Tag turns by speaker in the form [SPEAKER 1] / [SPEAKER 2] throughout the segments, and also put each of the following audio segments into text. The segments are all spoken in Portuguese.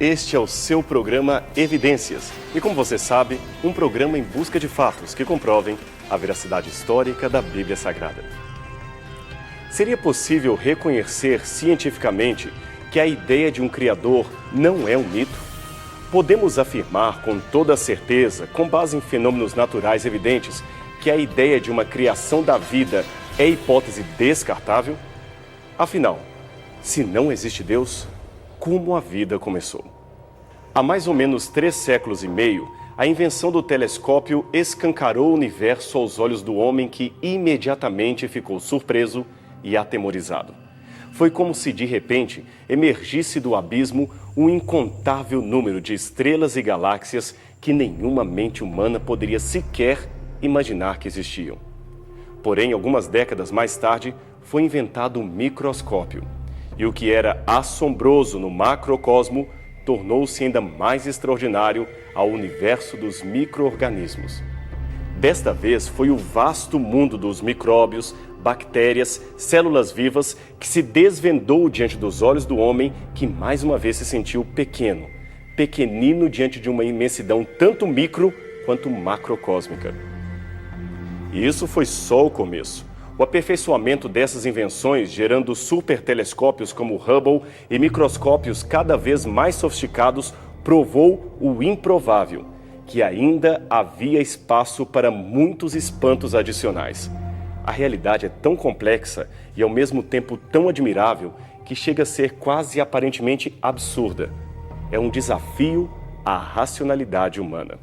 [SPEAKER 1] Este é o seu programa Evidências. E como você sabe, um programa em busca de fatos que comprovem a veracidade histórica da Bíblia Sagrada. Seria possível reconhecer cientificamente que a ideia de um Criador não é um mito? Podemos afirmar com toda certeza, com base em fenômenos naturais evidentes, que a ideia de uma criação da vida é hipótese descartável? Afinal, se não existe Deus, como a vida começou? Há mais ou menos 3 séculos e meio, a invenção do telescópio escancarou o universo aos olhos do homem, que imediatamente ficou surpreso e atemorizado. Foi como se, de repente, emergisse do abismo um incontável número de estrelas e galáxias que nenhuma mente humana poderia sequer imaginar que existiam. Porém, algumas décadas mais tarde, foi inventado o microscópio. E o que era assombroso no macrocosmo tornou-se ainda mais extraordinário ao universo dos micro-organismos. Desta vez, foi o vasto mundo dos micróbios, bactérias, células vivas que se desvendou diante dos olhos do homem, que mais uma vez se sentiu pequenino diante de uma imensidão tanto micro quanto macrocósmica. E isso foi só o começo. O aperfeiçoamento dessas invenções, gerando supertelescópios como o Hubble e microscópios cada vez mais sofisticados, provou o improvável, que ainda havia espaço para muitos espantos adicionais. A realidade é tão complexa e ao mesmo tempo tão admirável que chega a ser quase aparentemente absurda. É um desafio à racionalidade humana.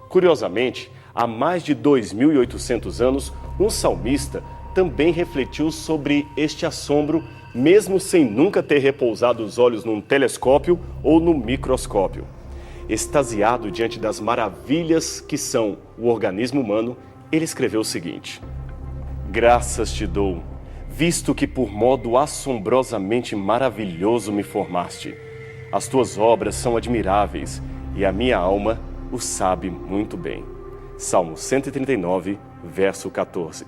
[SPEAKER 1] Curiosamente, há mais de 2.800 anos, um salmista também refletiu sobre este assombro, mesmo sem nunca ter repousado os olhos num telescópio ou no microscópio. Extasiado diante das maravilhas que são o organismo humano, ele escreveu o seguinte: graças te dou, visto que por modo assombrosamente maravilhoso me formaste. As tuas obras são admiráveis e a minha alma o sabe muito bem. Salmo 139, verso 14.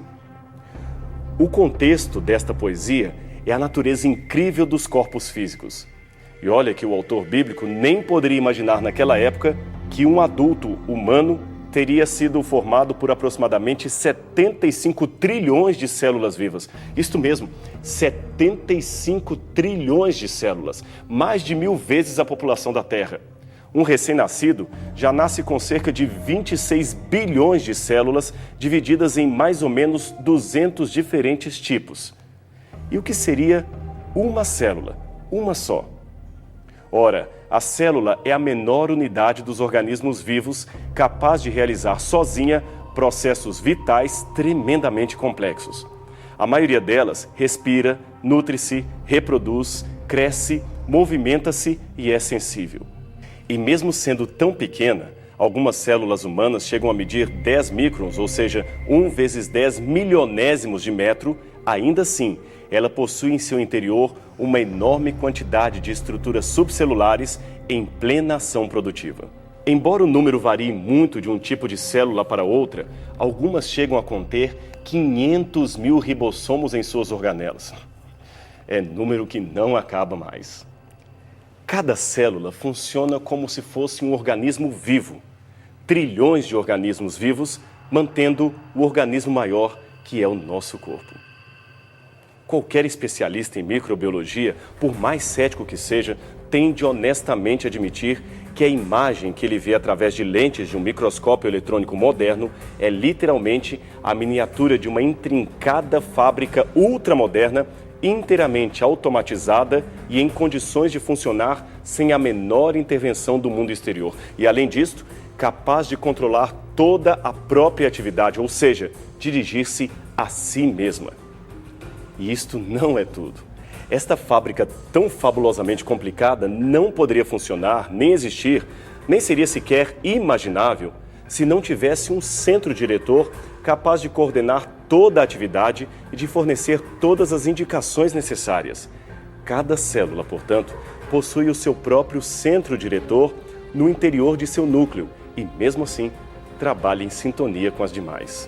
[SPEAKER 1] O contexto desta poesia é a natureza incrível dos corpos físicos. E olha que o autor bíblico nem poderia imaginar naquela época que um adulto humano teria sido formado por aproximadamente 75 trilhões de células vivas. Isto mesmo, 75 trilhões de células, mais de 1000 vezes a população da Terra. Um recém-nascido já nasce com cerca de 26 bilhões de células, divididas em mais ou menos 200 diferentes tipos. E o que seria uma célula? Uma só. Ora, a célula é a menor unidade dos organismos vivos, capaz de realizar sozinha processos vitais tremendamente complexos. A maioria delas respira, nutre-se, reproduz, cresce, movimenta-se e é sensível. E mesmo sendo tão pequena, algumas células humanas chegam a medir 10 microns, ou seja, 1 vezes 10 milionésimos de metro. Ainda assim, ela possui em seu interior uma enorme quantidade de estruturas subcelulares em plena ação produtiva. Embora o número varie muito de um tipo de célula para outra, algumas chegam a conter 500 mil ribossomos em suas organelas. É número que não acaba mais. Cada célula funciona como se fosse um organismo vivo. Trilhões de organismos vivos mantendo o organismo maior, que é o nosso corpo. Qualquer especialista em microbiologia, por mais cético que seja, tende honestamente a admitir que a imagem que ele vê através de lentes de um microscópio eletrônico moderno é literalmente a miniatura de uma intrincada fábrica ultramoderna, inteiramente automatizada e em condições de funcionar sem a menor intervenção do mundo exterior. E, além disso, capaz de controlar toda a própria atividade, ou seja, dirigir-se a si mesma. E isto não é tudo. Esta fábrica tão fabulosamente complicada não poderia funcionar, nem existir, nem seria sequer imaginável se não tivesse um centro diretor capaz de coordenar toda a atividade e de fornecer todas as indicações necessárias. Cada célula, portanto, possui o seu próprio centro diretor no interior de seu núcleo e, mesmo assim, trabalha em sintonia com as demais.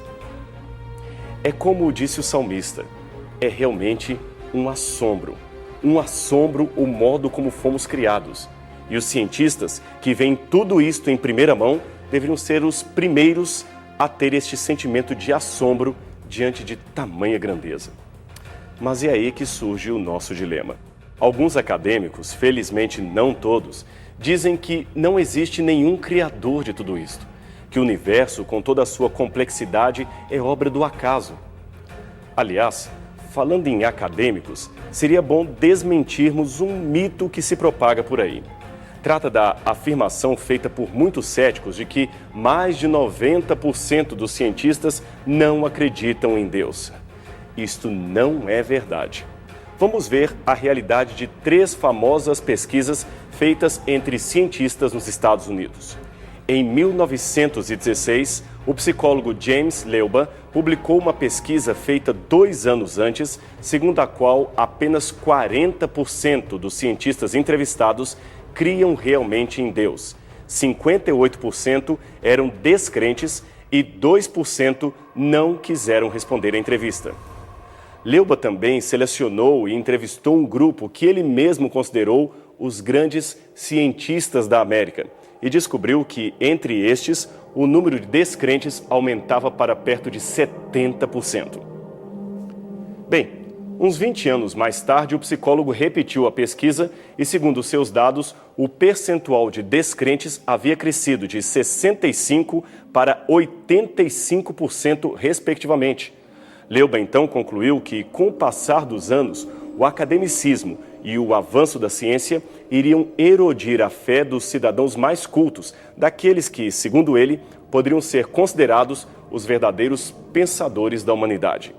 [SPEAKER 1] É como disse o salmista, é realmente um assombro. um assombro o modo como fomos criados. E os cientistas que veem tudo isto em primeira mão deveriam ser os primeiros a ter este sentimento de assombro diante de tamanha grandeza. Mas é aí que surge o nosso dilema. Alguns acadêmicos, felizmente não todos, dizem que não existe nenhum criador de tudo isto, que o universo, com toda a sua complexidade, é obra do acaso. Aliás, falando em acadêmicos, seria bom desmentirmos um mito que se propaga por aí. Trata da afirmação feita por muitos céticos de que mais de 90% dos cientistas não acreditam em Deus. Isto não é verdade. Vamos ver a realidade de 3 famosas pesquisas feitas entre cientistas nos Estados Unidos. Em 1916, o psicólogo James Leuba publicou uma pesquisa feita 2 anos antes, segundo a qual apenas 40% dos cientistas entrevistados criam realmente em Deus. 58% eram descrentes e 2% não quiseram responder à entrevista. Leuba também selecionou e entrevistou um grupo que ele mesmo considerou os grandes cientistas da América e descobriu que, entre estes, o número de descrentes aumentava para perto de 70%. Bem, uns 20 anos mais tarde, o psicólogo repetiu a pesquisa e, segundo seus dados, o percentual de descrentes havia crescido de 65% para 85%, respectivamente. Leuba então concluiu que, com o passar dos anos, o academicismo e o avanço da ciência iriam erodir a fé dos cidadãos mais cultos, daqueles que, segundo ele, poderiam ser considerados os verdadeiros pensadores da humanidade.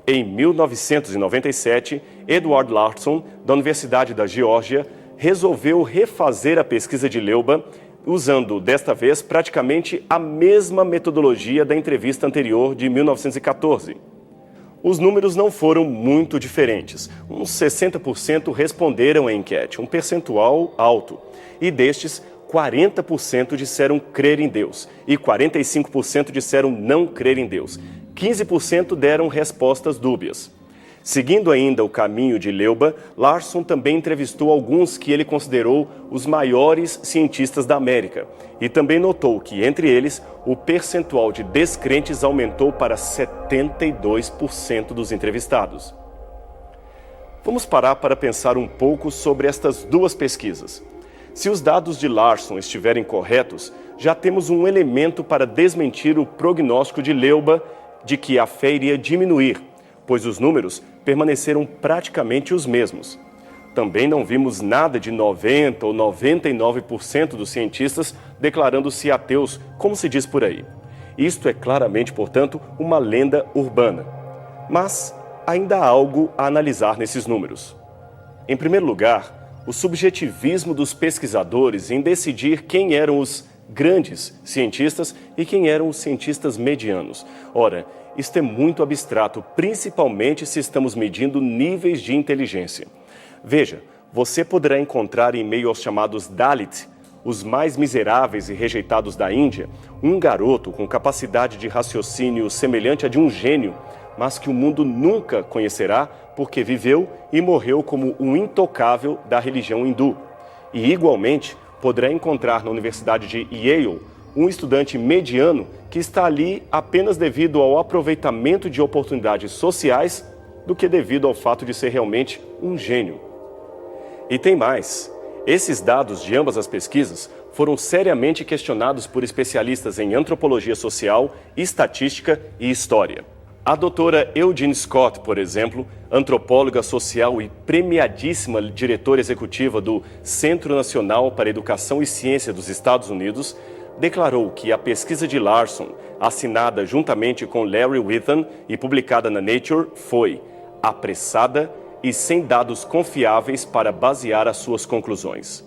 [SPEAKER 1] Em 1997, Edward Larson, da Universidade da Geórgia, resolveu refazer a pesquisa de Leuba, usando, desta vez, praticamente a mesma metodologia da entrevista anterior de 1914. Os números não foram muito diferentes. Uns 60% responderam à enquete, um percentual alto. E destes, 40% disseram crer em Deus e 45% disseram não crer em Deus. 15% deram respostas dúbias. Seguindo ainda o caminho de Leuba, Larson também entrevistou alguns que ele considerou os maiores cientistas da América e também notou que, entre eles, o percentual de descrentes aumentou para 72% dos entrevistados. Vamos parar para pensar um pouco sobre estas 2 pesquisas. Se os dados de Larson estiverem corretos, já temos um elemento para desmentir o prognóstico de Leuba de que a fé iria diminuir, pois os números permaneceram praticamente os mesmos. Também não vimos nada de 90% ou 99% dos cientistas declarando-se ateus, como se diz por aí. Isto é claramente, portanto, uma lenda urbana. Mas ainda há algo a analisar nesses números. Em primeiro lugar, o subjetivismo dos pesquisadores em decidir quem eram os grandes cientistas e quem eram os cientistas medianos. Ora, isto é muito abstrato, principalmente se estamos medindo níveis de inteligência. Veja, você poderá encontrar em meio aos chamados Dalit, os mais miseráveis e rejeitados da Índia, um garoto com capacidade de raciocínio semelhante a de um gênio, mas que o mundo nunca conhecerá porque viveu e morreu como um intocável da religião hindu. E, igualmente, poderá encontrar na Universidade de Yale um estudante mediano que está ali apenas devido ao aproveitamento de oportunidades sociais do que devido ao fato de ser realmente um gênio. E tem mais. Esses dados de ambas as pesquisas foram seriamente questionados por especialistas em antropologia social, estatística e história. A doutora Eugene Scott, por exemplo, antropóloga social e premiadíssima diretora executiva do Centro Nacional para a Educação e Ciência dos Estados Unidos, declarou que a pesquisa de Larson, assinada juntamente com Larry Withan e publicada na Nature, foi apressada e sem dados confiáveis para basear as suas conclusões.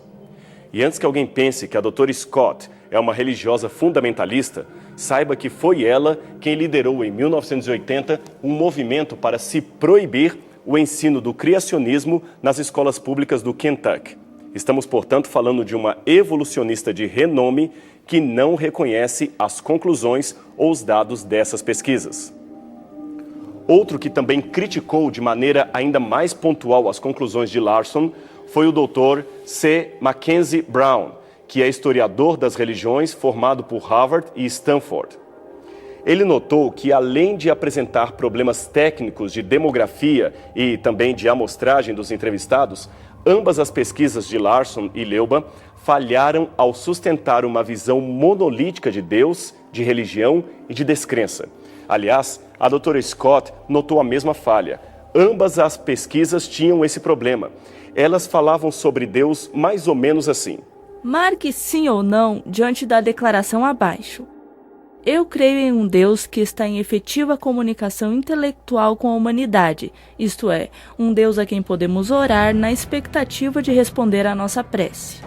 [SPEAKER 1] E antes que alguém pense que a doutora Scott é uma religiosa fundamentalista, saiba que foi ela quem liderou em 1980 um movimento para se proibir o ensino do criacionismo nas escolas públicas do Kentucky. Estamos, portanto, falando de uma evolucionista de renome que não reconhece as conclusões ou os dados dessas pesquisas. Outro que também criticou de maneira ainda mais pontual as conclusões de Larson foi o Dr. C. Mackenzie Brown, que é historiador das religiões formado por Harvard e Stanford. Ele notou que, além de apresentar problemas técnicos de demografia e também de amostragem dos entrevistados, ambas as pesquisas de Larson e Leuba falharam ao sustentar uma visão monolítica de Deus, de religião e de descrença. Aliás, a doutora Scott notou a mesma falha. Ambas as pesquisas tinham esse problema. Elas falavam sobre Deus mais ou menos assim:
[SPEAKER 2] marque sim ou não diante da declaração abaixo. Eu creio em um Deus que está em efetiva comunicação intelectual com a humanidade, isto é, um Deus a quem podemos orar na expectativa de responder à nossa prece.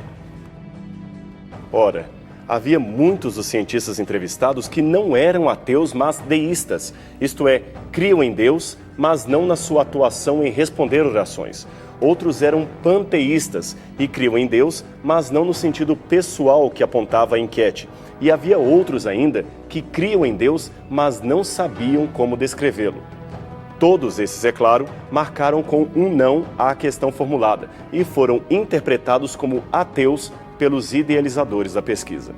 [SPEAKER 1] Ora, havia muitos dos cientistas entrevistados que não eram ateus, mas deístas, isto é, criam em Deus, mas não na sua atuação em responder orações. Outros eram panteístas e criam em Deus, mas não no sentido pessoal que apontava a enquete. E havia outros ainda que criam em Deus, mas não sabiam como descrevê-lo. Todos esses, é claro, marcaram com um não à questão formulada e foram interpretados como ateus pelos idealizadores da pesquisa.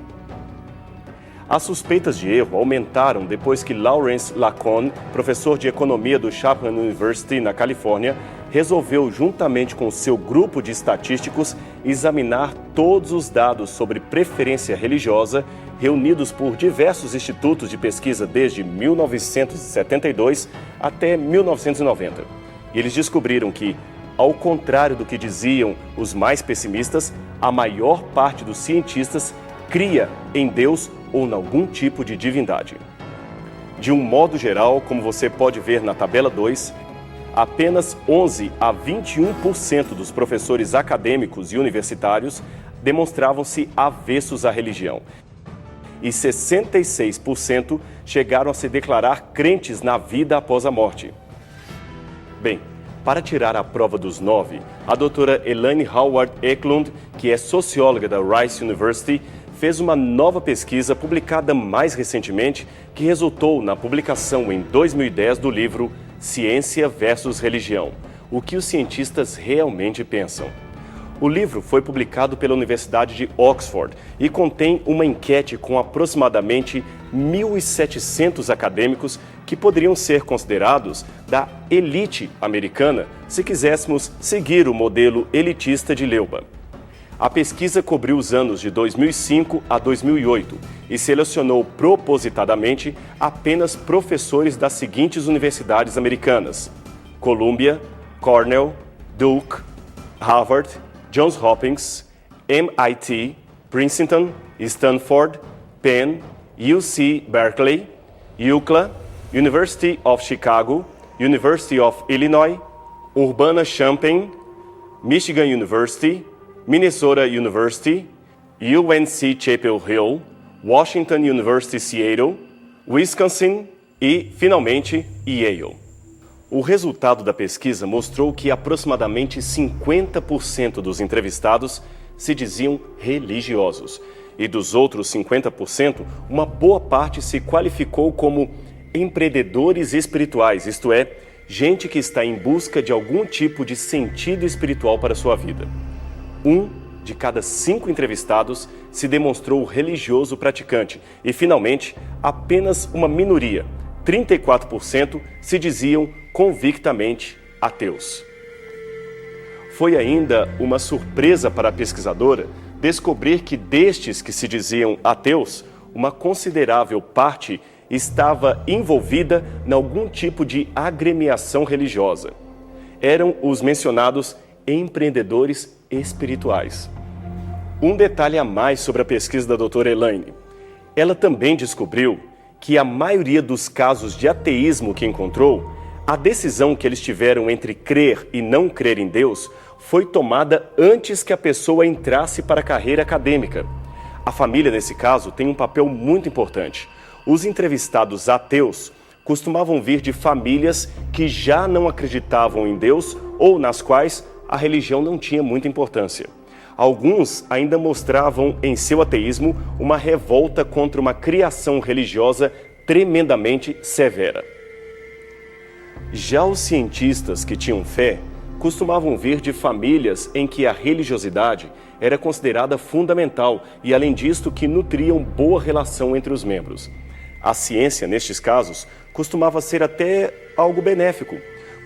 [SPEAKER 1] As suspeitas de erro aumentaram depois que Lawrence Lacone, professor de economia do Chapman University, na Califórnia, resolveu, juntamente com seu grupo de estatísticos, examinar todos os dados sobre preferência religiosa reunidos por diversos institutos de pesquisa desde 1972 até 1990. E eles descobriram que, ao contrário do que diziam os mais pessimistas, a maior parte dos cientistas cria em Deus ou em algum tipo de divindade. De um modo geral, como você pode ver na tabela 2, apenas 11 a 21% dos professores acadêmicos e universitários demonstravam-se avessos à religião. E 66% chegaram a se declarar crentes na vida após a morte. Bem, para tirar a prova dos 9, a doutora Elaine Howard Eklund, que é socióloga da Rice University, fez uma nova pesquisa publicada mais recentemente que resultou na publicação em 2010 do livro Ciência versus Religião, o que os cientistas realmente pensam. O livro foi publicado pela Universidade de Oxford e contém uma enquete com aproximadamente 1.700 acadêmicos que poderiam ser considerados da elite americana se quiséssemos seguir o modelo elitista de Leuba. A pesquisa cobriu os anos de 2005 a 2008 e selecionou propositadamente apenas professores das seguintes universidades americanas: Columbia, Cornell, Duke, Harvard, Johns Hopkins, MIT, Princeton, Stanford, Penn, UC Berkeley, UCLA, University of Chicago, University of Illinois, Urbana-Champaign, Michigan University, Minnesota University, UNC Chapel Hill, Washington University Seattle, Wisconsin e, finalmente, Yale. O resultado da pesquisa mostrou que aproximadamente 50% dos entrevistados se diziam religiosos. E dos outros 50%, uma boa parte se qualificou como empreendedores espirituais, isto é, gente que está em busca de algum tipo de sentido espiritual para a sua vida. 1 de cada 5 entrevistados se demonstrou religioso praticante e, finalmente, apenas uma minoria, 34%, se diziam convictamente ateus. Foi ainda uma surpresa para a pesquisadora descobrir que destes que se diziam ateus, uma considerável parte estava envolvida em algum tipo de agremiação religiosa. Eram os mencionados empreendedores espirituais. Um detalhe a mais sobre a pesquisa da doutora Elaine. Ela também descobriu que a maioria dos casos de ateísmo que encontrou, a decisão que eles tiveram entre crer e não crer em Deus foi tomada antes que a pessoa entrasse para a carreira acadêmica. A família, nesse caso, tem um papel muito importante. Os entrevistados ateus costumavam vir de famílias que já não acreditavam em Deus ou nas quais a religião não tinha muita importância. Alguns ainda mostravam em seu ateísmo uma revolta contra uma criação religiosa tremendamente severa. Já os cientistas que tinham fé costumavam vir de famílias em que a religiosidade era considerada fundamental e, além disto, que nutriam boa relação entre os membros. A ciência, nestes casos, costumava ser até algo benéfico.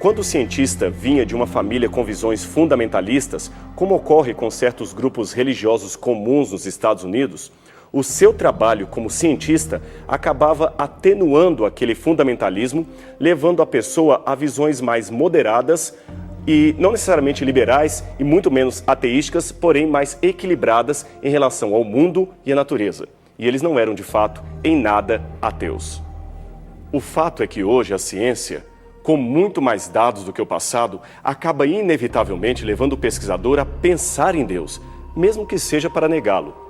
[SPEAKER 1] Quando o cientista vinha de uma família com visões fundamentalistas, como ocorre com certos grupos religiosos comuns nos Estados Unidos, o seu trabalho como cientista acabava atenuando aquele fundamentalismo, levando a pessoa a visões mais moderadas e não necessariamente liberais e muito menos ateísticas, porém mais equilibradas em relação ao mundo e à natureza. E eles não eram, de fato, em nada ateus. O fato é que hoje a ciência, com muito mais dados do que o passado, acaba inevitavelmente levando o pesquisador a pensar em Deus, mesmo que seja para negá-lo.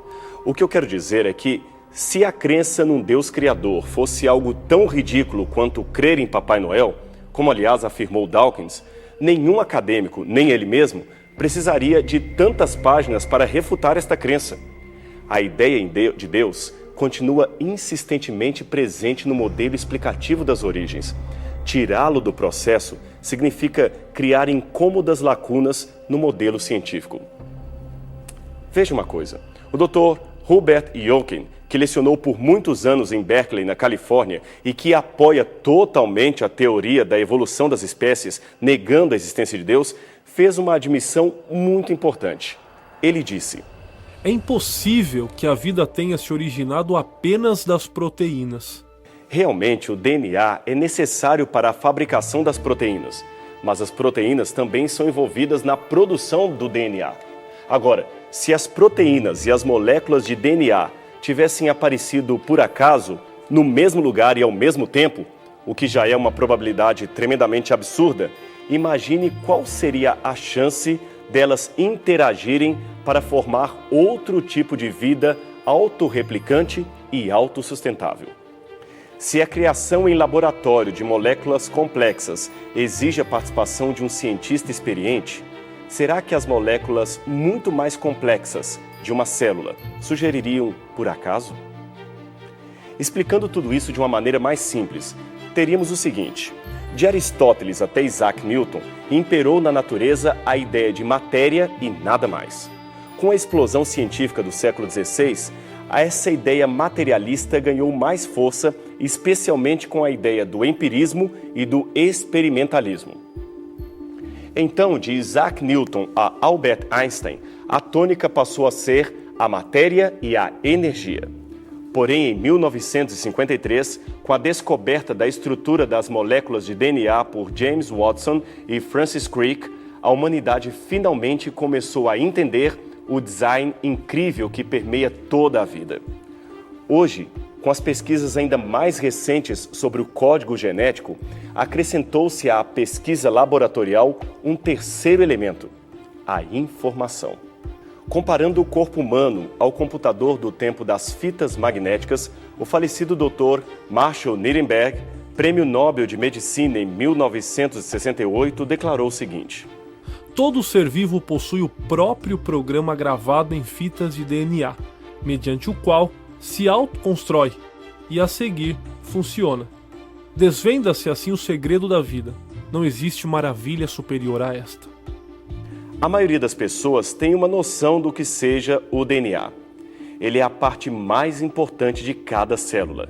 [SPEAKER 1] O que eu quero dizer é que, se a crença num Deus criador fosse algo tão ridículo quanto crer em Papai Noel, como aliás afirmou Dawkins, nenhum acadêmico, nem ele mesmo, precisaria de tantas páginas para refutar esta crença. A ideia de Deus continua insistentemente presente no modelo explicativo das origens. Tirá-lo do processo significa criar incômodas lacunas no modelo científico. Veja uma coisa, o Dr. Hubert Jochen, que lecionou por muitos anos em Berkeley, na Califórnia, e que apoia totalmente a teoria da evolução das espécies, negando a existência de Deus, fez uma admissão muito importante. Ele disse:
[SPEAKER 3] é impossível que a vida tenha se originado apenas das proteínas.
[SPEAKER 1] Realmente, o DNA é necessário para a fabricação das proteínas, mas as proteínas também são envolvidas na produção do DNA. Agora, se as proteínas e as moléculas de DNA tivessem aparecido por acaso, no mesmo lugar e ao mesmo tempo, o que já é uma probabilidade tremendamente absurda, imagine qual seria a chance delas interagirem para formar outro tipo de vida autorreplicante e autossustentável. Se a criação em laboratório de moléculas complexas exige a participação de um cientista experiente, será que as moléculas muito mais complexas de uma célula surgiriam por acaso? Explicando tudo isso de uma maneira mais simples, teríamos o seguinte: de Aristóteles até Isaac Newton, imperou na natureza a ideia de matéria e nada mais. Com a explosão científica do século XVI, essa ideia materialista ganhou mais força, especialmente com a ideia do empirismo e do experimentalismo. Então, de Isaac Newton a Albert Einstein, a tônica passou a ser a matéria e a energia. Porém, em 1953, com a descoberta da estrutura das moléculas de DNA por James Watson e Francis Crick, a humanidade finalmente começou a entender o design incrível que permeia toda a vida. Hoje, com as pesquisas ainda mais recentes sobre o código genético, acrescentou-se à pesquisa laboratorial um terceiro elemento: a informação. Comparando o corpo humano ao computador do tempo das fitas magnéticas, o falecido Dr. Marshall Nirenberg, Prêmio Nobel de Medicina em 1968, declarou o seguinte:
[SPEAKER 3] todo ser vivo possui o próprio programa gravado em fitas de DNA, mediante o qual se autoconstrói e, a seguir, funciona. Desvenda-se assim o segredo da vida. Não existe maravilha superior a esta.
[SPEAKER 1] A maioria das pessoas tem uma noção do que seja o DNA. Ele é a parte mais importante de cada célula.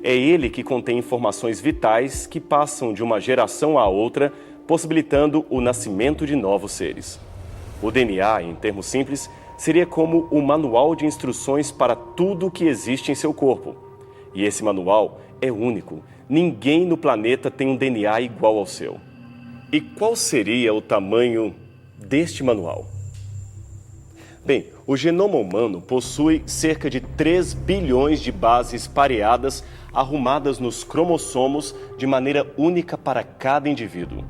[SPEAKER 1] É ele que contém informações vitais que passam de uma geração à outra, possibilitando o nascimento de novos seres. O DNA, em termos simples, seria como um manual de instruções para tudo o que existe em seu corpo. E esse manual é único. Ninguém no planeta tem um DNA igual ao seu. E qual seria o tamanho deste manual? Bem, o genoma humano possui cerca de 3 bilhões de bases pareadas arrumadas nos cromossomos de maneira única para cada indivíduo.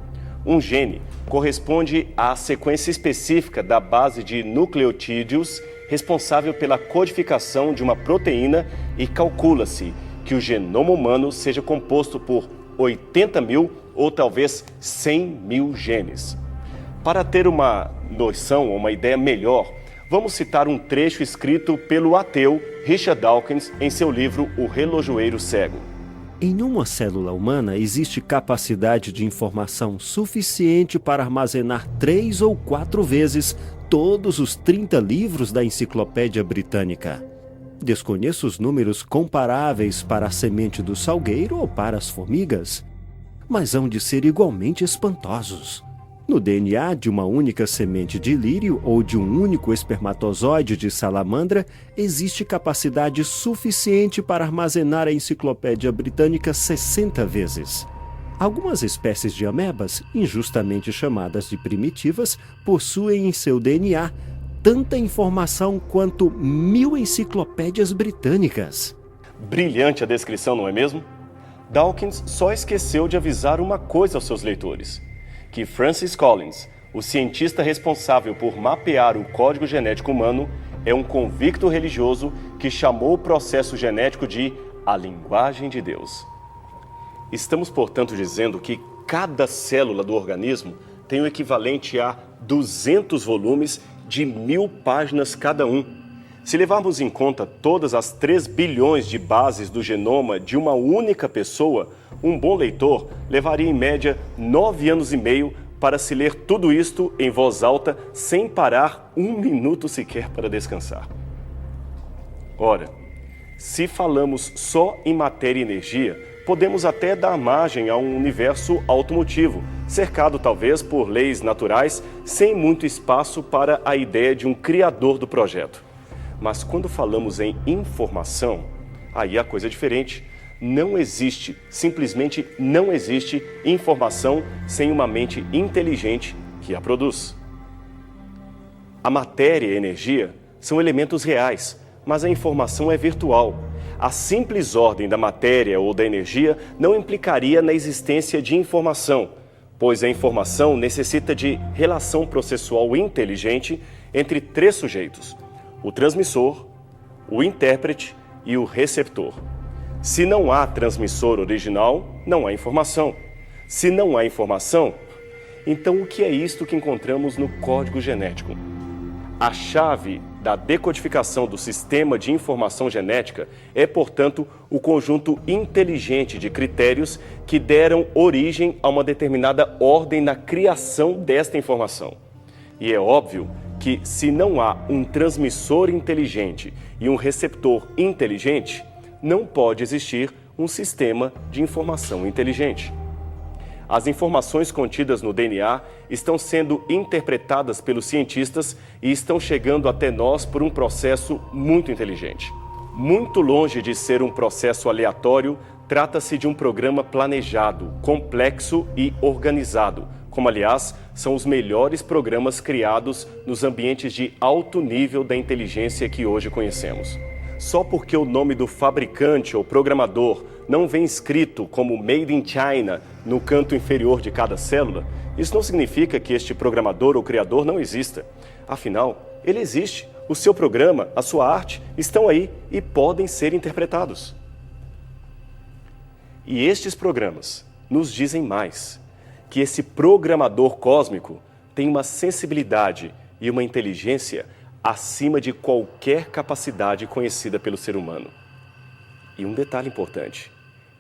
[SPEAKER 1] Um gene corresponde à sequência específica da base de nucleotídeos responsável pela codificação de uma proteína e calcula-se que o genoma humano seja composto por 80 mil ou talvez 100 mil genes. Para ter uma noção ou uma ideia melhor, vamos citar um trecho escrito pelo ateu Richard Dawkins em seu livro O Relojoeiro Cego.
[SPEAKER 4] Em uma célula humana existe capacidade de informação suficiente para armazenar 3 ou 4 vezes todos os 30 livros da Enciclopédia Britânica. Desconheço os números comparáveis para a semente do salgueiro ou para as formigas, mas hão de ser igualmente espantosos. No DNA de uma única semente de lírio ou de um único espermatozoide de salamandra, existe capacidade suficiente para armazenar a Enciclopédia Britânica 60 vezes. Algumas espécies de amebas, injustamente chamadas de primitivas, possuem em seu DNA tanta informação quanto 1000 enciclopédias britânicas.
[SPEAKER 1] Brilhante a descrição, não é mesmo? Dawkins só esqueceu de avisar uma coisa aos seus leitores: que Francis Collins, o cientista responsável por mapear o código genético humano, é um convicto religioso que chamou o processo genético de a linguagem de Deus. Estamos, portanto, dizendo que cada célula do organismo tem o equivalente a 200 volumes de 1000 páginas cada um. Se levarmos em conta todas as 3 bilhões de bases do genoma de uma única pessoa, um bom leitor levaria em média 9 anos e meio para se ler tudo isto em voz alta, sem parar 1 minuto sequer para descansar. Ora, se falamos só em matéria e energia, podemos até dar margem a um universo automotivo, cercado talvez por leis naturais, sem muito espaço para a ideia de um criador do projeto. Mas quando falamos em informação, aí a coisa é diferente. Não existe, simplesmente não existe informação sem uma mente inteligente que a produz. A matéria e a energia são elementos reais, mas a informação é virtual. A simples ordem da matéria ou da energia não implicaria na existência de informação, pois a informação necessita de relação processual inteligente entre 3 sujeitos: o transmissor, o intérprete e o receptor. Se não há transmissor original, não há informação. Se não há informação, então o que é isto que encontramos no código genético? A chave da decodificação do sistema de informação genética é, portanto, o conjunto inteligente de critérios que deram origem a uma determinada ordem na criação desta informação. E é óbvio que, se não há um transmissor inteligente e um receptor inteligente, não pode existir um sistema de informação inteligente. As informações contidas no DNA estão sendo interpretadas pelos cientistas e estão chegando até nós por um processo muito inteligente. Muito longe de ser um processo aleatório, trata-se de um programa planejado, complexo e organizado, como, aliás, são os melhores programas criados nos ambientes de alto nível da inteligência que hoje conhecemos. Só porque o nome do fabricante ou programador não vem escrito como Made in China no canto inferior de cada célula, isso não significa que este programador ou criador não exista. Afinal, ele existe. O seu programa, a sua arte, estão aí e podem ser interpretados. E estes programas nos dizem mais: que esse programador cósmico tem uma sensibilidade e uma inteligência acima de qualquer capacidade conhecida pelo ser humano. E um detalhe importante: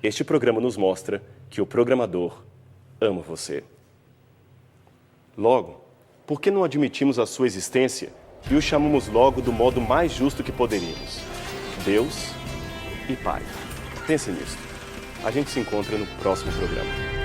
[SPEAKER 1] este programa nos mostra que o programador ama você. Logo, por que não admitimos a sua existência e o chamamos logo do modo mais justo que poderíamos? Deus e Pai. Pense nisso. A gente se encontra no próximo programa.